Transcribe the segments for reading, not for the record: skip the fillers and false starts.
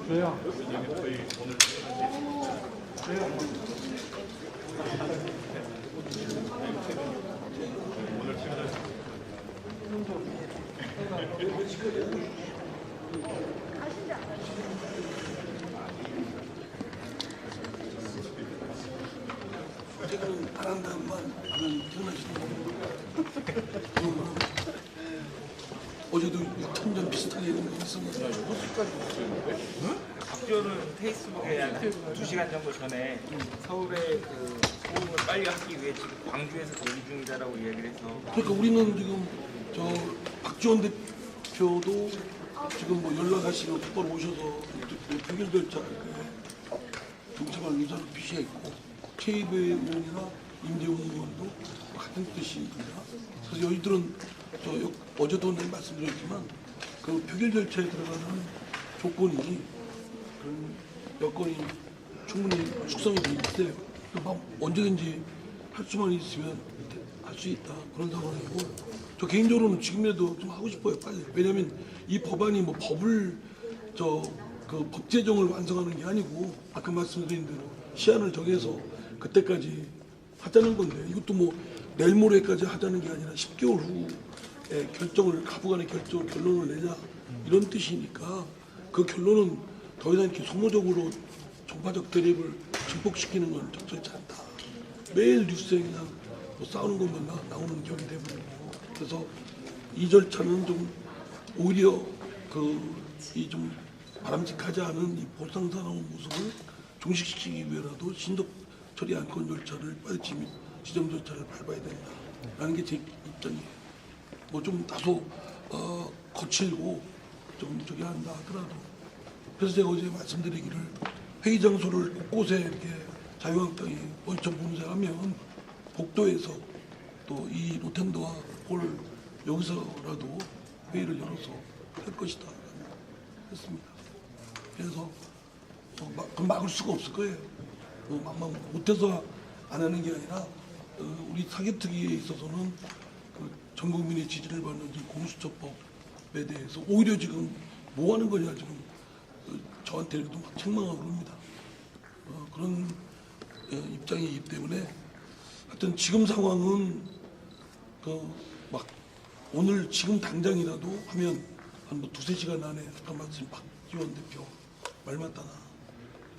왜요? 지금 바람단만 태어나시는 거예요. 어제도 6천 전 비슷하게 이런 거 있었는데 박지원은 페이스북에 한 2시간 정도 전에 서울의 그 호응을 빨리 하기 위해 지금 광주에서 대기 중이다라고 이야기를 해서 그러니까 우리는 지금 박지원 대표도 지금 뭐 연락하시면 똑바로 오셔서 표결절차 정치관 의사를 표시했고 최이배 의원이나 임재훈 의원도 같은 뜻입니다. 그래서 저희들은 어제도 말씀드렸지만 그 표결 절차에 들어가는 조건이 그런 여건이 충분히 숙성이 돼 있어요. 언제든지 할 수만 있으면 할 수 있다 그런 상황이고 저 개인적으로는 지금이라도 좀 하고 싶어요 빨리. 왜냐하면 이 법안이 뭐 법을 그 법 제정을 완성하는 게 아니고 아까 말씀드린 대로 시한을 정해서 그때까지 하자는 건데 이것도 뭐 내일 모레까지 하자는 게 아니라 10개월 후에 결정을 가부간의 결론을 내자 이런 뜻이니까 그 결론은 더 이상 이렇게 소모적으로 정파적 대립을 증폭시키는 건 적절치 않다. 매일 뉴스에 그냥 뭐 싸우는 것만 나오는 격이 되버리고 그래서 이 절차는 좀 오히려 이 좀 바람직하지 않은 이 보상사나운 모습을 종식시키기 위해라도 신속 처리 안건 절차를 빨리 지정 절차를 밟아야 된다라는 게 제 입장이에요. 뭐 좀 다소 거칠고 좀 저기 한다 하더라도 그래서 제가 어제 말씀드리기를 회의 장소를 곳곳에 이렇게 자유한국당이 원천 봉쇄하면 복도에서 또 이 로텐도와 홀 여기서라도 회의를 열어서 할 것이다 했습니다. 그래서 그럼 막을 수가 없을 거예요. 못해서 안 하는 게 아니라 우리 사개특위에 있어서는 전 국민의 지지를 받는 이 공수처법에 대해서 오히려 지금 뭐 하는 거냐 지금 저한테 이렇게 막 책망하고 그럽니다. 그런 입장이기 때문에 하여튼 지금 상황은 막 오늘 지금 당장이라도 하면 한 뭐 2-3시간 안에 아까 말씀 박지원 대표 말 맞다나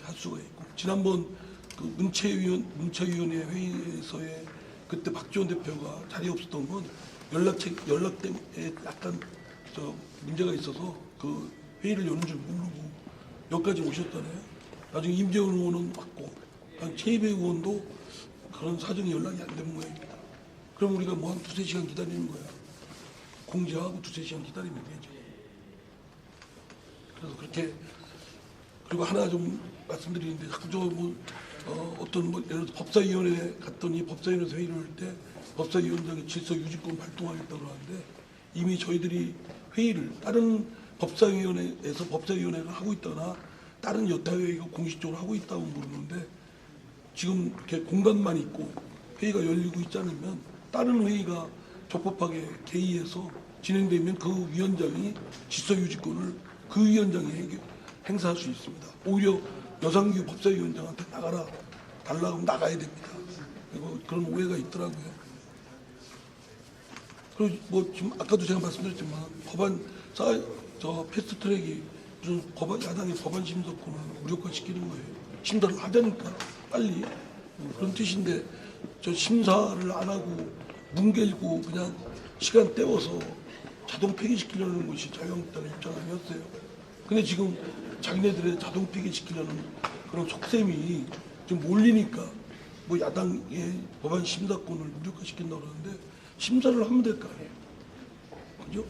할 수가 있고 지난번 그 문체위원회 회의에서의 그때 박지원 대표가 자리에 없었던 건 연락 때문에 약간 문제가 있어서 그 회의를 여는 줄 모르고 여기까지 오셨잖아요. 나중에 임재훈 의원은 왔고 한 최이배 의원도 그런 사정이 연락이 안 된 모양입니다. 그럼 우리가 뭐 한 2-3시간 기다리는 거야. 공지하고 2-3시간 기다리면 되죠. 그래서 그렇게 그리고 하나 좀 말씀드리는데 자꾸 어떤 예를 들어 법사위원회 갔더니 법사위원회에서 회의를 할 때 법사위원장이 질서 유지권 발동하겠다고 하는데 이미 저희들이 회의를 다른 법사위원회에서 법사위원회를 하고 있거나 다른 여타회의가 공식적으로 하고 있다고 모르는데 지금 이렇게 공간만 있고 회의가 열리고 있지 않으면 다른 회의가 적법하게 개의해서 진행되면 그 위원장이 질서 유지권을 그 위원장이 행사할 수 있습니다. 오히려 여상규 법사위원장한테 나가라 달라고 하면 나가야 됩니다. 그리고 그런 오해가 있더라고요. 그리고 뭐 지금 아까도 제가 말씀드렸지만 패스트트랙이 무슨 야당의 법안 심사권을 무력화시키는 거예요. 심사를 하자니까 빨리 그런 뜻인데 저 심사를 안 하고 뭉개고 그냥 시간 때워서 자동 폐기시키려는 것이 자유한국당의 입장 아니었어요. 근데 지금 자기네들의 자동 폐기시키려는 그런 속셈이 좀 몰리니까 뭐 야당의 법안 심사권을 무력화시킨다고 그러는데 심사를 하면 될 거 아니에요. 그죠?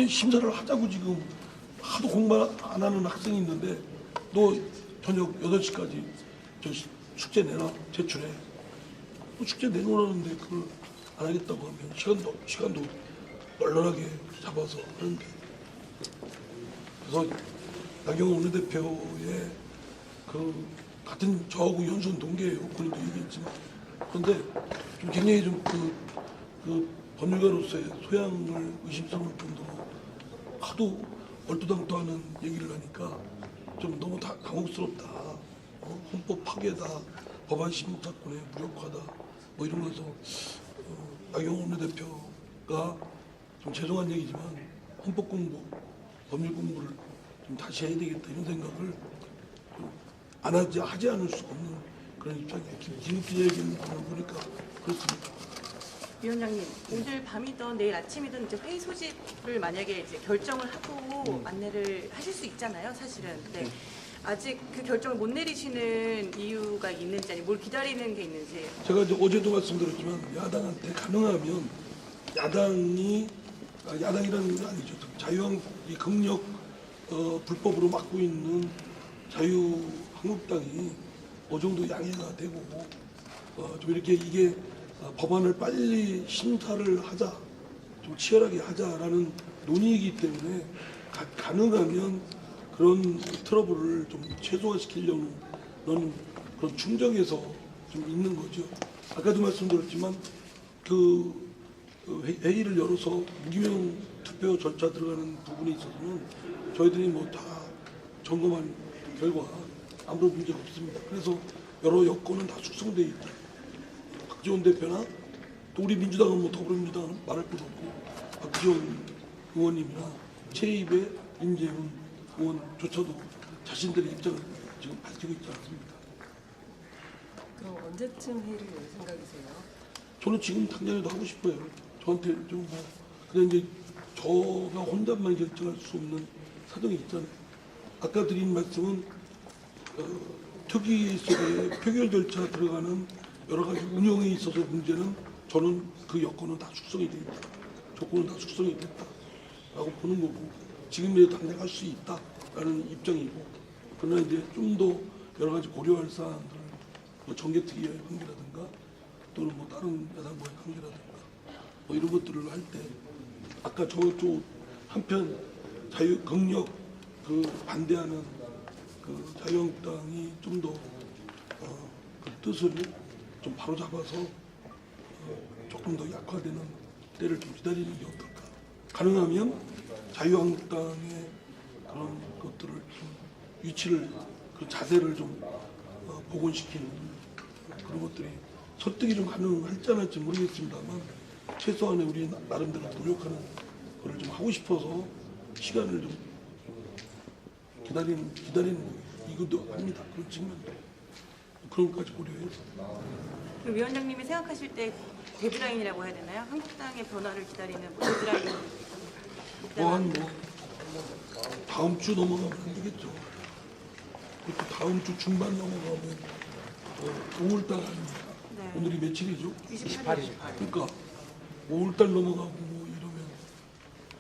심사를 하자고 지금 하도 공부 안 하는 학생이 있는데 너 저녁 8시까지 저 숙제 내놔 제출해. 뭐 숙제 내놓으라는데 그걸 안 하겠다고 하면 시간도 널널하게 잡아서 하는데, 그래서 나경원 원내대표의 그 같은 저하고 연수원 동기예요. 본인도 얘기했지만. 그런데 좀 굉장히 좀 그 법률가로서의 소양을 의심스러울 정도로 하도 얼토당토하는 얘기를 하니까 좀 너무 당혹스럽다. 헌법 파괴다. 법안 심사권의 무력화다. 뭐 이런 거서 나경원 원내대표가 좀 죄송한 얘기지만 헌법 공부, 법률 공부를 좀 다시 해야 되겠다 이런 생각을 안 하지 않을 수가 없는 그런 입장이에요. 김기재 얘기를 보니까 그렇습니다. 위원장님, 오늘 밤이든 내일 아침이든 이제 회의 소집을 만약에 이제 결정을 하고 안내를 하실 수 있잖아요, 사실은. 근데 아직 그 결정을 못 내리시는 이유가 있는지 아니면 뭘 기다리는 게 있는지. 제가 이제 어제도 말씀드렸지만 야당한테 가능하면 야당이라는 건 아니죠. 자유한국이 극력 불법으로 막고 있는 자유한국당이 어느 정도 양해가 되고 좀 이렇게 이게 법안을 빨리 심사를 하자, 좀 치열하게 하자라는 논의이기 때문에 가능하면 그런 트러블을 좀 최소화시키려는 그런 충정에서 좀 있는 거죠. 아까도 말씀드렸지만 그 회의를 열어서 무기명 투표 절차 들어가는 부분에 있어서는 저희들이 뭐 다 점검한 결과 아무런 문제가 없습니다. 그래서 여러 여건은 다 숙성돼 있다. 박지원 대표나 또 우리 민주당은 뭐 더불어민주당은 말할 것도 없고 박지원 의원님이나 최입의 인재훈 의원조차도 자신들의 입장을 지금 밝히고 있지 않습니다. 그럼 언제쯤 회의를 열 생각이세요? 저는 지금 당장에도 하고 싶어요. 저한테 좀 뭐, 근데 이제 저가 혼자만 결정할 수 없는 사정이 있잖아요. 아까 드린 말씀은 특위 속에 표결 절차 들어가는 여러 가지 운영에 있어서 문제는 저는 그 여건은 다 숙성이 되어 있다. 조건은 다 숙성이 됐다라고 보는 거고 지금이라도 당장 할 수 있다라는 입장이고 그러나 이제 좀 더 여러 가지 고려할 사항들 뭐 정개특위의 관계라든가 또는 뭐 다른 야당과의 관계라든가 뭐 이런 것들을 할 때 아까 저쪽 한편 극력 그 반대하는 그 자유한국당이 좀 더 그 뜻을 좀 바로 잡아서 조금 더 약화되는 때를 좀 기다리는 게 어떨까? 가능하면 자유한국당의 그런 것들을 좀 위치를 그 자세를 좀 복원시키는 그런 것들이 설득이 좀 가능할지 안 할지 모르겠습니다만 최소한의 우리 나름대로 노력하는 거를 좀 하고 싶어서 시간을 좀 기다리는 이것도 합니다. 그런 측면도 그런 것까지 고려해서. 그럼 위원장님이 생각하실 때 데드라인이라고 해야 되나요? 한국당의 변화를 기다리는 뭐 데드라인. 뭐 다음 주 넘어가면 안 되겠죠. 그것도 다음 주 중반 넘어가면 5월달 아닙니까? 네. 오늘이 며칠이죠? 28일. 그러니까 5월달 넘어가고 뭐 이러면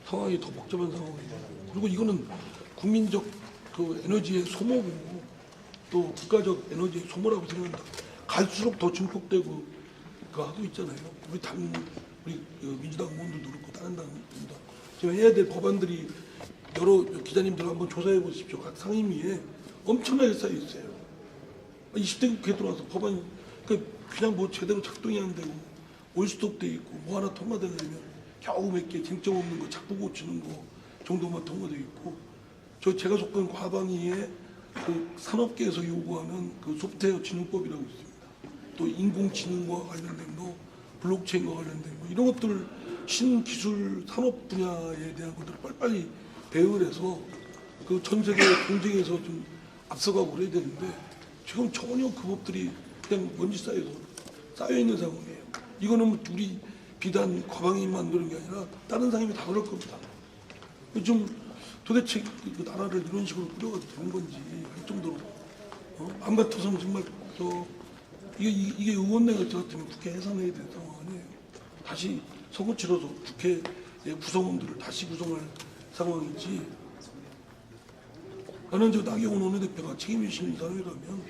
상황이 더 복잡한 상황이고 그리고 이거는 국민적 그 에너지의 소모고 또 국가적 에너지의 소모라고 생각한다. 갈수록 더 증폭되고 그거 하고 있잖아요. 우리 민주당 의원들도 그렇고 다른 당들도 지금 해야 될 법안들이 여러 기자님들 한번 조사해 보십시오. 각 상임위에 엄청나게 쌓여 있어요. 20대 국회에 들어와서 법안이 그냥 뭐 제대로 작동이 안 되고 올스톱돼 있고 뭐 하나 통과되려면 겨우 몇 개 쟁점 없는 거 자꾸 고치는 거 정도만 통과돼 있고 제가 속한 과방위에 그 산업계에서 요구하는 그 소프트웨어 진흥법이라고 있습니다. 또 인공지능과 관련된 거, 블록체인과 관련된 거 이런 것들 신기술 산업 분야에 대한 것들을 빨리빨리 대응을 해서 그 전 세계 경쟁에서 좀 앞서가고 그래야 되는데 지금 전혀 그 법들이 그냥 먼지 쌓여 있는 상황이에요. 이거는 우리 비단 과방위만 그런 게 아니라 다른 상임이 다 그럴 겁니다. 좀 도대체 그 나라를 이런 식으로 꾸려가도 되는 건지 할 정도로 마음 같아서는 정말 이게 의원내가 저 같으면 국회 해산해야 되는 상황 아니에요. 다시 선거 치러서 국회의 구성원들을 다시 구성할 상황이지 나는 저 나경원 원내대표가 책임지시는 이상이라면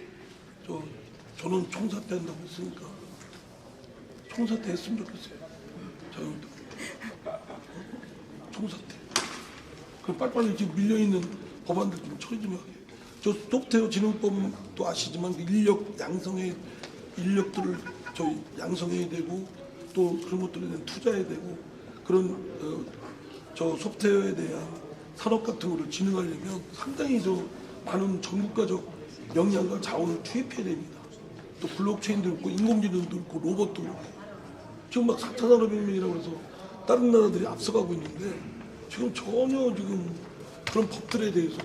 저는 총사퇴한다고 했으니까 총사퇴 했으면 좋겠어요. 자유한국당 총사퇴. 그 빨리빨리 지금 밀려있는 법안들 좀 처리 좀 하게. 저 소프트웨어 진흥법도 아시지만 그 인력들을 저희 양성해야 되고 또 그런 것들에 대한 투자해야 되고 그런 저 소프트웨어에 대한 산업 같은 거를 진흥하려면 상당히 저 많은 전국가적 역량과 자원을 투입해야 됩니다. 또 블록체인도 있고 인공지능도 있고 로봇도 있고 지금 막 4차 산업혁명이라고 해서 다른 나라들이 앞서가고 있는데 지금 전혀 지금 그런 법들에 대해서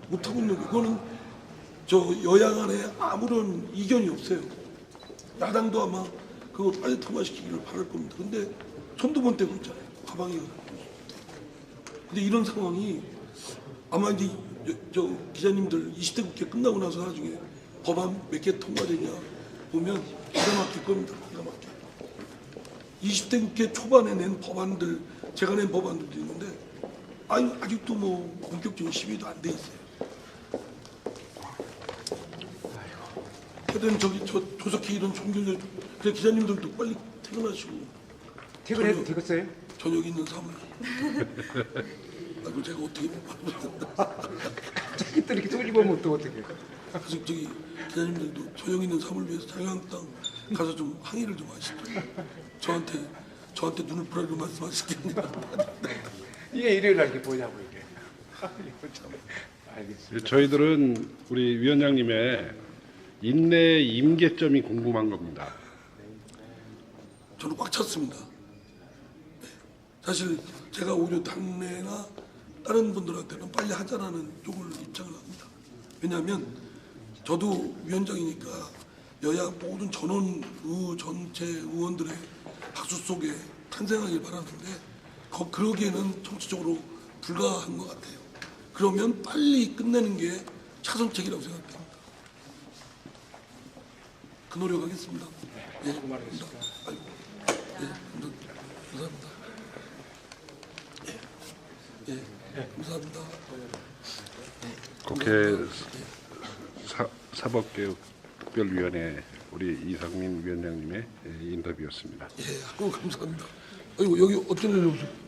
못하고 있는 게 그거는 저 여야 간에 아무런 이견이 없어요. 야당도 아마 그거 빨리 통과시키기를 바랄 겁니다. 근데 손도 못 대고 있잖아요. 가방이. 근데 이런 상황이 아마 이제 저 기자님들 20대 국회 끝나고 나서 나중에 법안 몇 개 통과되냐 보면 기가 막힐 겁니다. 기가 막혀. 20대 국회 초반에 낸 법안들, 제가 낸 법안들도 있는데 아직도 뭐 본격적인 시비도 안 돼 있어요. 하여튼 저 조석희 이런 종결 그래 기자님들도 빨리 퇴근하시고 퇴근해도 되겠어요? 저녁 있는 사무실. 아이고 제가 어떻게 자기들 이렇게 쏘집으면 또 어떻게? 그래서 저기 기자님들도 저녁 있는 사무를 위해서 자유한국당 가서 좀 항의를 좀 하시죠. 저한테 눈을 부라리고 말씀하시겠네요. 이게 일요일 날 이렇게 보냐고 이게. 이거 참 알겠습니다. 저희들은 우리 위원장님의 인내 임계점이 궁금한 겁니다. 저는 꽉 찼습니다. 네. 사실 제가 오히려 당내나 다른 분들한테는 빨리 하자라는 쪽을 입장을 합니다. 왜냐하면 저도 위원장이니까 여야 모든 전원 전체 의원들의 박수 속에 탄생하길 바라는데 그러기에는 정치적으로 불가한 것 같아요. 그러면 빨리 끝내는 게 차선책이라고 생각합니다. 그 노력하겠습니다. 예, 감사합니다. 아이고, 예, 감사합니다. 예, 감사합니다. 국회 사법개혁특별위원회 우리 이상민 위원장님의 인터뷰였습니다. 예, 아이고, 감사합니다. 아이고, 여기 어떤 일이 오셨어요?